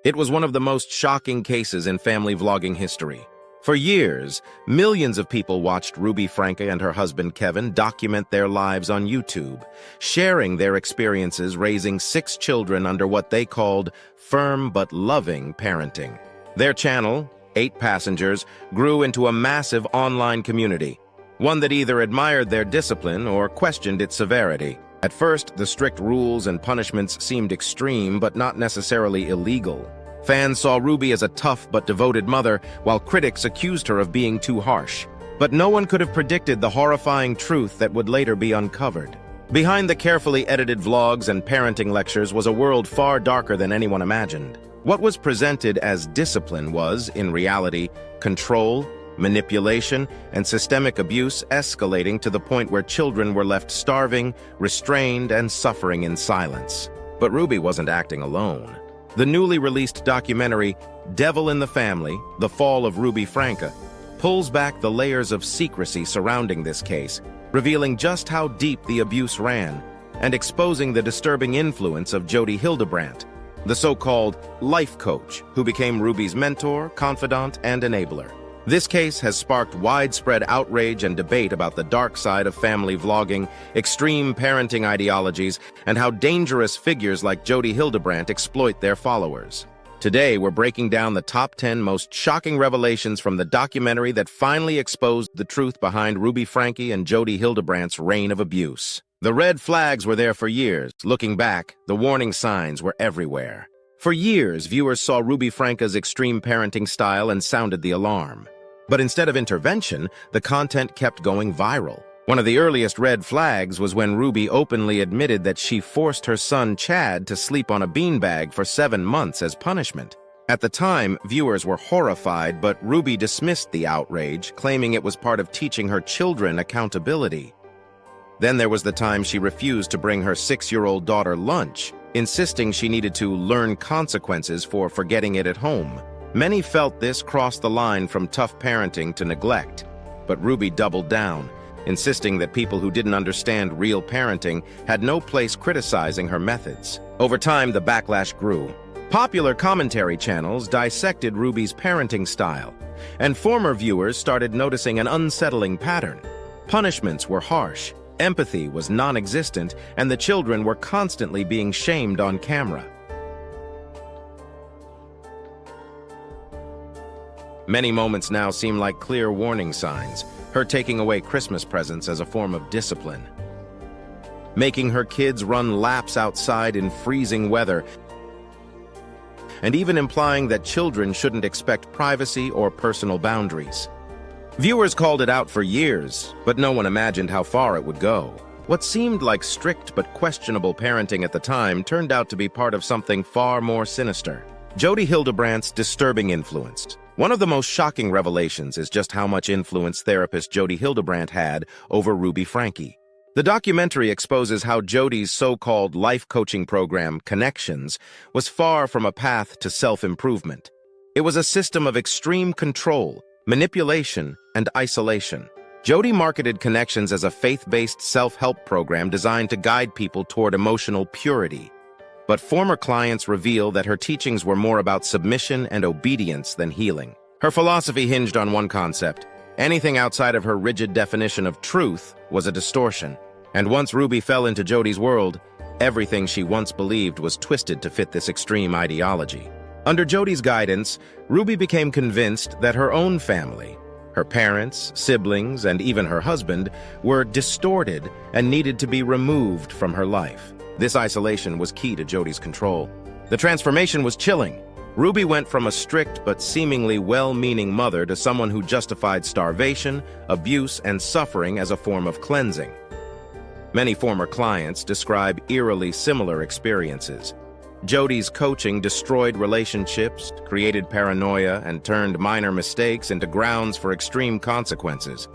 It was one of the most shocking cases in family vlogging history. For years, millions of people watched Ruby Franke and her husband Kevin document their lives on YouTube, sharing their experiences raising 6 children under what they called firm but loving parenting. Their channel, 8 Passengers, grew into a massive online community, one that either admired their discipline or questioned its severity. At first, the strict rules and punishments seemed extreme but not necessarily illegal. Fans saw Ruby as a tough but devoted mother, while critics accused her of being too harsh. But no one could have predicted the horrifying truth that would later be uncovered. Behind the carefully edited vlogs and parenting lectures was a world far darker than anyone imagined. What was presented as discipline was, in reality, control, manipulation, and systemic abuse escalating to the point where children were left starving, restrained, and suffering in silence. But Ruby wasn't acting alone. The newly released documentary, Devil in the Family, The Fall of Ruby Franke, pulls back the layers of secrecy surrounding this case, revealing just how deep the abuse ran, and exposing the disturbing influence of Jodi Hildebrandt, the so-called life coach who became Ruby's mentor, confidant, and enabler. This case has sparked widespread outrage and debate about the dark side of family vlogging, extreme parenting ideologies, and how dangerous figures like Jodi Hildebrandt exploit their followers. Today, we're breaking down the top 10 most shocking revelations from the documentary that finally exposed the truth behind Ruby Franke and Jodi Hildebrandt's reign of abuse. The red flags were there for years. Looking back, the warning signs were everywhere. For years, viewers saw Ruby Franke's extreme parenting style and sounded the alarm. But instead of intervention, the content kept going viral. One of the earliest red flags was when Ruby openly admitted that she forced her son Chad to sleep on a beanbag for 7 months as punishment. At the time, viewers were horrified, but Ruby dismissed the outrage, claiming it was part of teaching her children accountability. Then there was the time she refused to bring her 6-year-old daughter lunch, insisting she needed to learn consequences for forgetting it at home. Many felt this crossed the line from tough parenting to neglect, but Ruby doubled down, insisting that people who didn't understand real parenting had no place criticizing her methods. Over time, the backlash grew. Popular commentary channels dissected Ruby's parenting style, and former viewers started noticing an unsettling pattern. Punishments were harsh, empathy was non-existent, and the children were constantly being shamed on camera. Many moments now seem like clear warning signs, her taking away Christmas presents as a form of discipline, making her kids run laps outside in freezing weather, and even implying that children shouldn't expect privacy or personal boundaries. Viewers called it out for years, but no one imagined how far it would go. What seemed like strict but questionable parenting at the time turned out to be part of something far more sinister: Jodi Hildebrandt's disturbing influence. One of the most shocking revelations is just how much influence therapist Jodi Hildebrandt had over Ruby Franke. The documentary exposes how Jodi's so-called life coaching program, Connections, was far from a path to self-improvement. It was a system of extreme control, manipulation, and isolation. Jodi marketed Connections as a faith-based self-help program designed to guide people toward emotional purity. But former clients reveal that her teachings were more about submission and obedience than healing. Her philosophy hinged on one concept: anything outside of her rigid definition of truth was a distortion. And once Ruby fell into Jodi's world, everything she once believed was twisted to fit this extreme ideology. Under Jodi's guidance, Ruby became convinced that her own family, her parents, siblings, and even her husband, were distorted and needed to be removed from her life. This isolation was key to Jodi's control. The transformation was chilling. Ruby went from a strict but seemingly well-meaning mother to someone who justified starvation, abuse, and suffering as a form of cleansing. Many former clients describe eerily similar experiences. Jodi's coaching destroyed relationships, created paranoia, and turned minor mistakes into grounds for extreme consequences.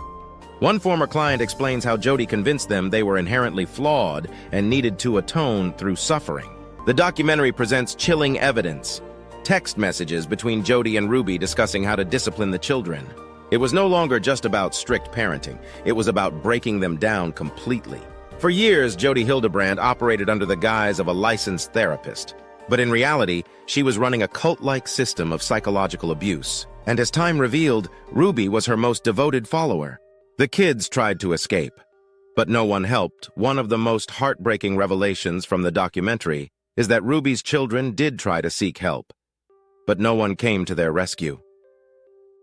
One former client explains how Jodi convinced them they were inherently flawed and needed to atone through suffering. The documentary presents chilling evidence: text messages between Jodi and Ruby discussing how to discipline the children. It was no longer just about strict parenting. It was about breaking them down completely. For years, Jodi Hildebrandt operated under the guise of a licensed therapist. But in reality, she was running a cult-like system of psychological abuse. And as time revealed, Ruby was her most devoted follower. The kids tried to escape, but no one helped. One of the most heartbreaking revelations from the documentary is that Ruby's children did try to seek help, but no one came to their rescue.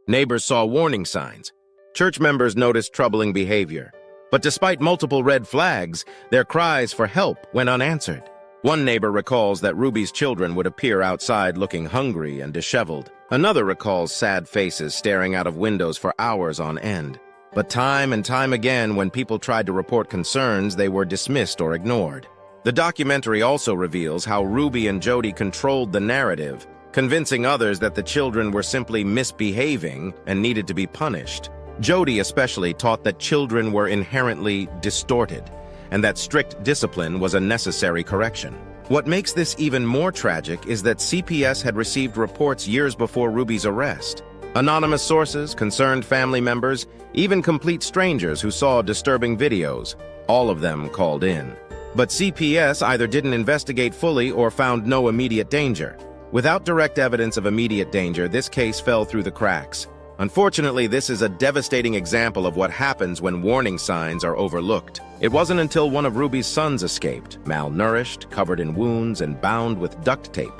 Neighbors saw warning signs. Church members noticed troubling behavior. But despite multiple red flags, their cries for help went unanswered. One neighbor recalls that Ruby's children would appear outside looking hungry and disheveled. Another recalls sad faces staring out of windows for hours on end. But time and time again, when people tried to report concerns, they were dismissed or ignored. The documentary also reveals how Ruby and Jodi controlled the narrative, convincing others that the children were simply misbehaving and needed to be punished. Jodi especially taught that children were inherently distorted, and that strict discipline was a necessary correction. What makes this even more tragic is that CPS had received reports years before Ruby's arrest. Anonymous sources, concerned family members, even complete strangers who saw disturbing videos, all of them called in. But CPS either didn't investigate fully or found no immediate danger. Without direct evidence of immediate danger, this case fell through the cracks. Unfortunately, this is a devastating example of what happens when warning signs are overlooked. It wasn't until one of Ruby's sons escaped, malnourished, covered in wounds, and bound with duct tape,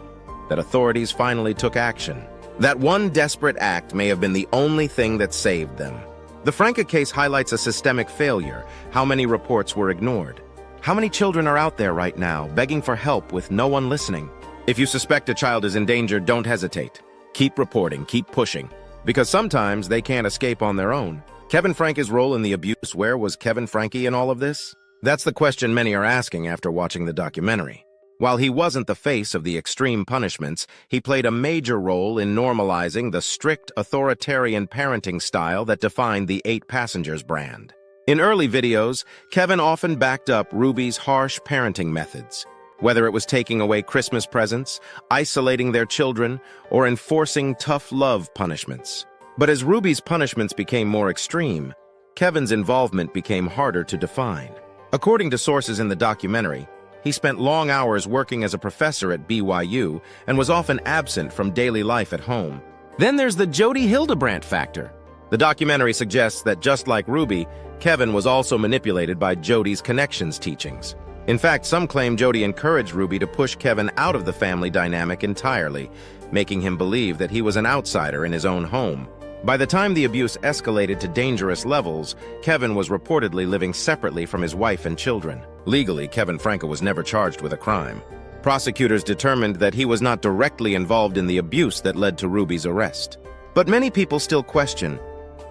that authorities finally took action. That one desperate act may have been the only thing that saved them. The Franke case highlights a systemic failure. How many reports were ignored? How many children are out there right now, begging for help with no one listening? If you suspect a child is in danger, don't hesitate. Keep reporting, keep pushing, because sometimes they can't escape on their own. Kevin Franke's role in the abuse, where was Kevin Franke in all of this? That's the question many are asking after watching the documentary. While he wasn't the face of the extreme punishments, he played a major role in normalizing the strict authoritarian parenting style that defined the 8 Passengers brand. In early videos, Kevin often backed up Ruby's harsh parenting methods. Whether it was taking away Christmas presents, isolating their children, or enforcing tough love punishments. But as Ruby's punishments became more extreme, Kevin's involvement became harder to define. According to sources in the documentary, he spent long hours working as a professor at BYU and was often absent from daily life at home. Then there's the Jodi Hildebrandt factor. The documentary suggests that just like Ruby, Kevin was also manipulated by Jodi's connections teachings. In fact, some claim Jodi encouraged Ruby to push Kevin out of the family dynamic entirely, making him believe that he was an outsider in his own home. By the time the abuse escalated to dangerous levels, Kevin was reportedly living separately from his wife and children. Legally, Kevin Franke was never charged with a crime. Prosecutors determined that he was not directly involved in the abuse that led to Ruby's arrest. But many people still question,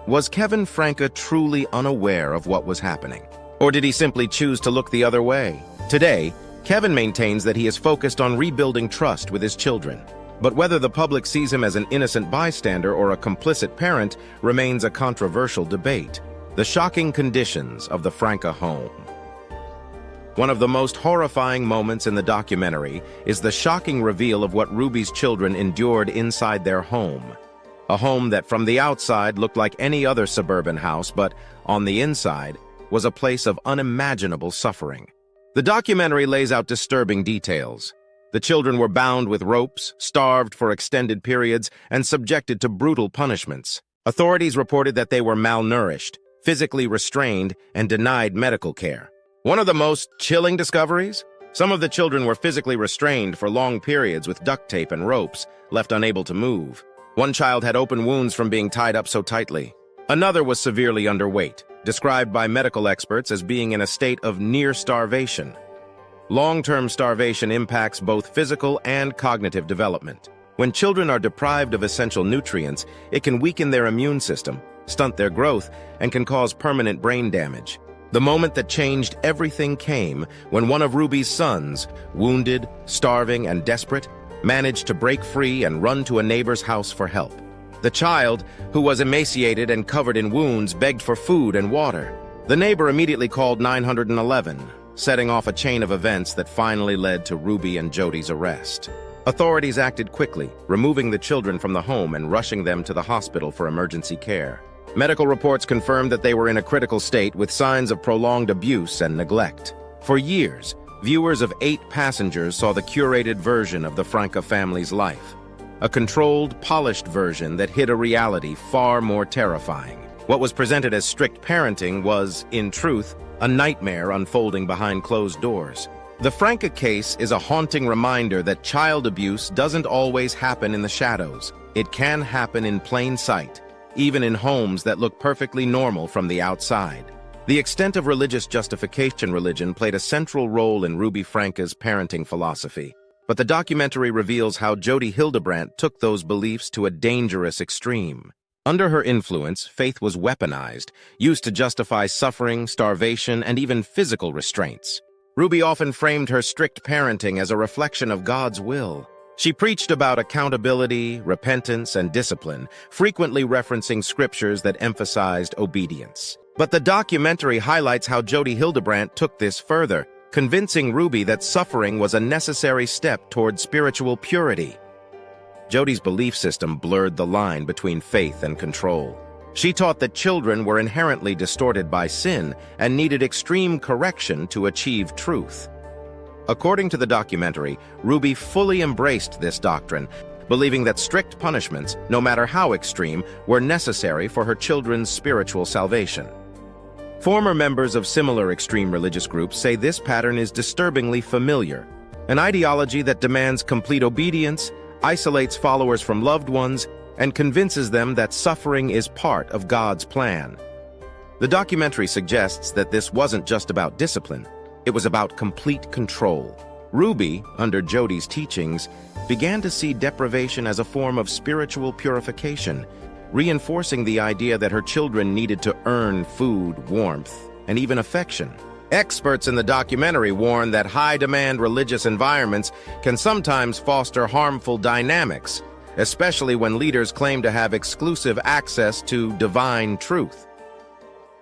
was Kevin Franke truly unaware of what was happening? Or did he simply choose to look the other way? Today, Kevin maintains that he is focused on rebuilding trust with his children. But whether the public sees him as an innocent bystander or a complicit parent remains a controversial debate. The shocking conditions of the Franke home. One of the most horrifying moments in the documentary is the shocking reveal of what Ruby's children endured inside their home. A home that from the outside looked like any other suburban house, but on the inside was a place of unimaginable suffering. The documentary lays out disturbing details. The children were bound with ropes, starved for extended periods, and subjected to brutal punishments. Authorities reported that they were malnourished, physically restrained, and denied medical care. One of the most chilling discoveries? Some of the children were physically restrained for long periods with duct tape and ropes, left unable to move. One child had open wounds from being tied up so tightly. Another was severely underweight, described by medical experts as being in a state of near starvation. Long-term starvation impacts both physical and cognitive development. When children are deprived of essential nutrients, it can weaken their immune system, stunt their growth, and can cause permanent brain damage. The moment that changed everything came when one of Ruby's sons, wounded, starving, and desperate, managed to break free and run to a neighbor's house for help. The child, who was emaciated and covered in wounds, begged for food and water. The neighbor immediately called 911, setting off a chain of events that finally led to Ruby and Jodi's arrest. Authorities acted quickly, removing the children from the home and rushing them to the hospital for emergency care. Medical reports confirmed that they were in a critical state with signs of prolonged abuse and neglect. For years, viewers of 8 Passengers saw the curated version of the Franke family's life, a controlled, polished version that hid a reality far more terrifying. What was presented as strict parenting was, in truth, a nightmare unfolding behind closed doors. The Franke case is a haunting reminder that child abuse doesn't always happen in the shadows. It can happen in plain sight, even in homes that look perfectly normal from the outside. The extent of religious justification religion played a central role in Ruby Franke's parenting philosophy. But the documentary reveals how Jodi Hildebrandt took those beliefs to a dangerous extreme. Under her influence, faith was weaponized, used to justify suffering, starvation, and even physical restraints. Ruby often framed her strict parenting as a reflection of God's will. She preached about accountability, repentance, and discipline, frequently referencing scriptures that emphasized obedience. But the documentary highlights how Jodi Hildebrandt took this further, convincing Ruby that suffering was a necessary step toward spiritual purity. Jodi's belief system blurred the line between faith and control. She taught that children were inherently distorted by sin and needed extreme correction to achieve truth. According to the documentary, Ruby fully embraced this doctrine, believing that strict punishments, no matter how extreme, were necessary for her children's spiritual salvation. Former members of similar extreme religious groups say this pattern is disturbingly familiar, an ideology that demands complete obedience, isolates followers from loved ones, and convinces them that suffering is part of God's plan. The documentary suggests that this wasn't just about discipline, it was about complete control. Ruby, under Jodi's teachings, began to see deprivation as a form of spiritual purification, reinforcing the idea that her children needed to earn food, warmth, and even affection. Experts in the documentary warn that high-demand religious environments can sometimes foster harmful dynamics, especially when leaders claim to have exclusive access to divine truth.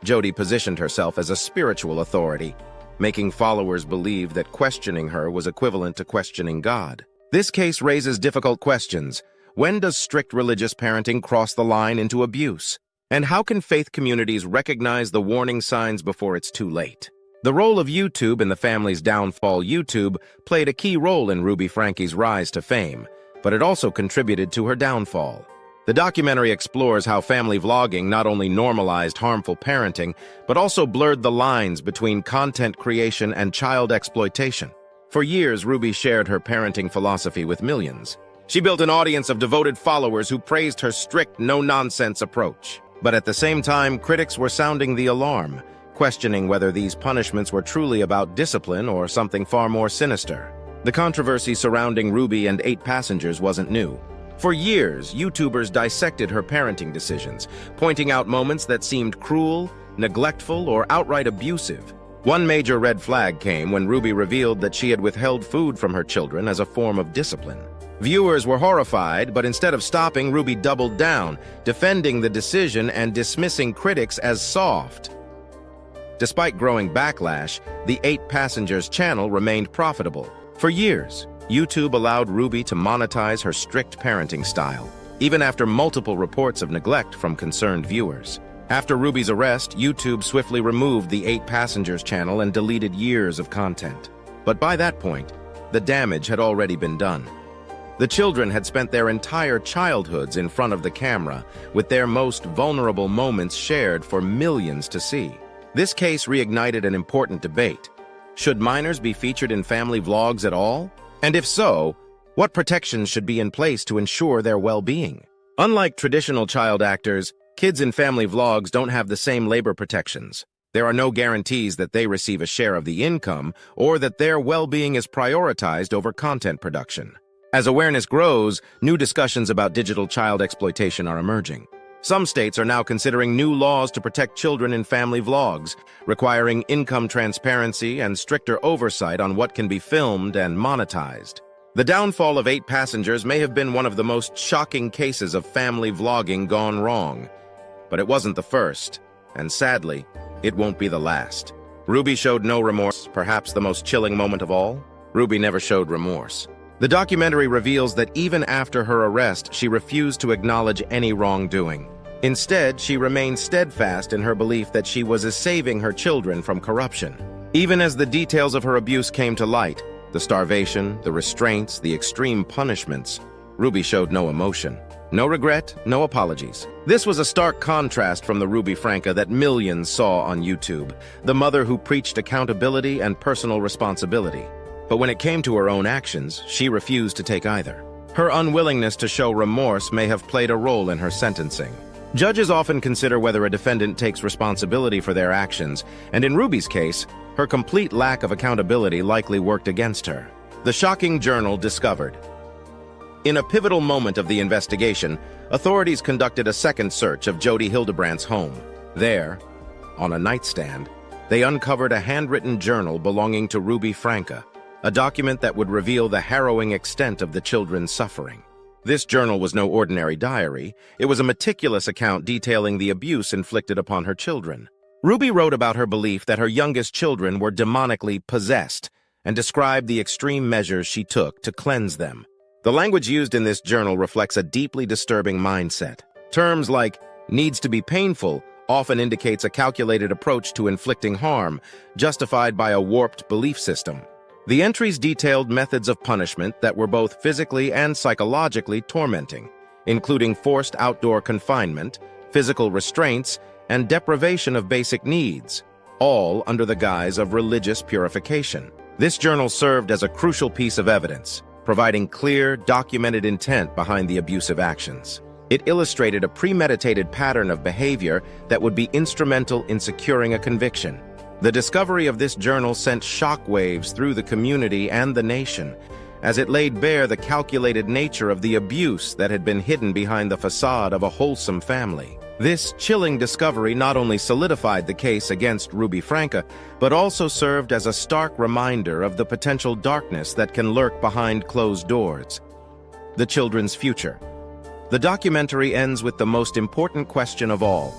Jodi positioned herself as a spiritual authority, making followers believe that questioning her was equivalent to questioning God. This case raises difficult questions. When does strict religious parenting cross the line into abuse? And how can faith communities recognize the warning signs before it's too late? The role of YouTube in the family's downfall. YouTube played a key role in Ruby Franke's rise to fame, but it also contributed to her downfall. The documentary explores how family vlogging not only normalized harmful parenting, but also blurred the lines between content creation and child exploitation. For years, Ruby shared her parenting philosophy with millions. She built an audience of devoted followers who praised her strict, no-nonsense approach. But at the same time, critics were sounding the alarm, questioning whether these punishments were truly about discipline or something far more sinister. The controversy surrounding Ruby and 8 Passengers wasn't new. For years, YouTubers dissected her parenting decisions, pointing out moments that seemed cruel, neglectful, or outright abusive. One major red flag came when Ruby revealed that she had withheld food from her children as a form of discipline. Viewers were horrified, but instead of stopping, Ruby doubled down, defending the decision and dismissing critics as soft. Despite growing backlash, the 8 Passengers channel remained profitable. For years, YouTube allowed Ruby to monetize her strict parenting style, even after multiple reports of neglect from concerned viewers. After Ruby's arrest, YouTube swiftly removed the 8 Passengers channel and deleted years of content. But by that point, the damage had already been done. The children had spent their entire childhoods in front of the camera, with their most vulnerable moments shared for millions to see. This case reignited an important debate. Should minors be featured in family vlogs at all? And if so, what protections should be in place to ensure their well-being? Unlike traditional child actors, kids in family vlogs don't have the same labor protections. There are no guarantees that they receive a share of the income or that their well-being is prioritized over content production. As awareness grows, new discussions about digital child exploitation are emerging. Some states are now considering new laws to protect children in family vlogs, requiring income transparency and stricter oversight on what can be filmed and monetized. The downfall of 8 Passengers may have been one of the most shocking cases of family vlogging gone wrong. But it wasn't the first, and sadly, it won't be the last. Ruby showed no remorse, perhaps the most chilling moment of all. Ruby never showed remorse. The documentary reveals that even after her arrest, she refused to acknowledge any wrongdoing. Instead, she remained steadfast in her belief that she was saving her children from corruption. Even as the details of her abuse came to light, the starvation, the restraints, the extreme punishments, Ruby showed no emotion. No regret, no apologies. This was a stark contrast from the Ruby Franke that millions saw on YouTube, the mother who preached accountability and personal responsibility. But when it came to her own actions, she refused to take either. Her unwillingness to show remorse may have played a role in her sentencing. Judges often consider whether a defendant takes responsibility for their actions, and in Ruby's case, her complete lack of accountability likely worked against her. The shocking journal discovered. In a pivotal moment of the investigation, authorities conducted a second search of Jodi Hildebrandt's home. There, on a nightstand, they uncovered a handwritten journal belonging to Ruby Franke, a document that would reveal the harrowing extent of the children's suffering. This journal was no ordinary diary. It was a meticulous account detailing the abuse inflicted upon her children. Ruby wrote about her belief that her youngest children were demonically possessed and described the extreme measures she took to cleanse them. The language used in this journal reflects a deeply disturbing mindset. Terms like needs to be painful often indicates a calculated approach to inflicting harm, justified by a warped belief system. The entries detailed methods of punishment that were both physically and psychologically tormenting, including forced outdoor confinement, physical restraints, and deprivation of basic needs, all under the guise of religious purification. This journal served as a crucial piece of evidence, providing clear, documented intent behind the abusive actions. It illustrated a premeditated pattern of behavior that would be instrumental in securing a conviction. The discovery of this journal sent shockwaves through the community and the nation, as it laid bare the calculated nature of the abuse that had been hidden behind the facade of a wholesome family. This chilling discovery not only solidified the case against Ruby Franke, but also served as a stark reminder of the potential darkness that can lurk behind closed doors. The children's future. The documentary ends with the most important question of all.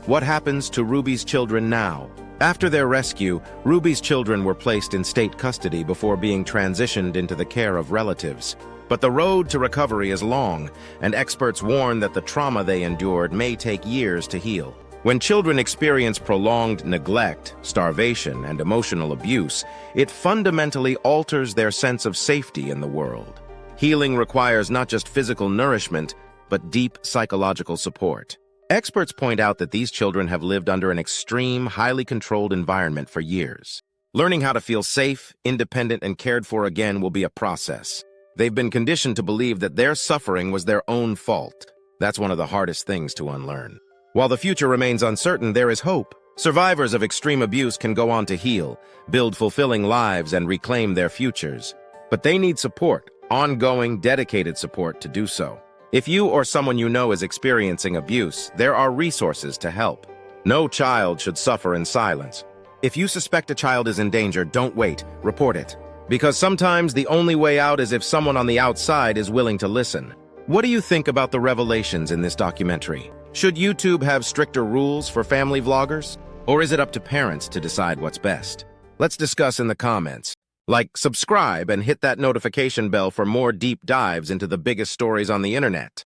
What happens to Ruby's children now? After their rescue, Ruby's children were placed in state custody before being transitioned into the care of relatives. But the road to recovery is long, and experts warn that the trauma they endured may take years to heal. When children experience prolonged neglect, starvation, and emotional abuse, it fundamentally alters their sense of safety in the world. Healing requires not just physical nourishment, but deep psychological support. Experts point out that these children have lived under an extreme, highly controlled environment for years. Learning how to feel safe, independent, and cared for again will be a process. They've been conditioned to believe that their suffering was their own fault. That's one of the hardest things to unlearn. While the future remains uncertain, there is hope. Survivors of extreme abuse can go on to heal, build fulfilling lives, and reclaim their futures. But they need support, ongoing, dedicated support to do so. If you or someone you know is experiencing abuse, there are resources to help. No child should suffer in silence. If you suspect a child is in danger, don't wait. Report it. Because sometimes the only way out is if someone on the outside is willing to listen. What do you think about the revelations in this documentary? Should YouTube have stricter rules for family vloggers? Or is it up to parents to decide what's best? Let's discuss in the comments. Like, subscribe, and hit that notification bell for more deep dives into the biggest stories on the internet.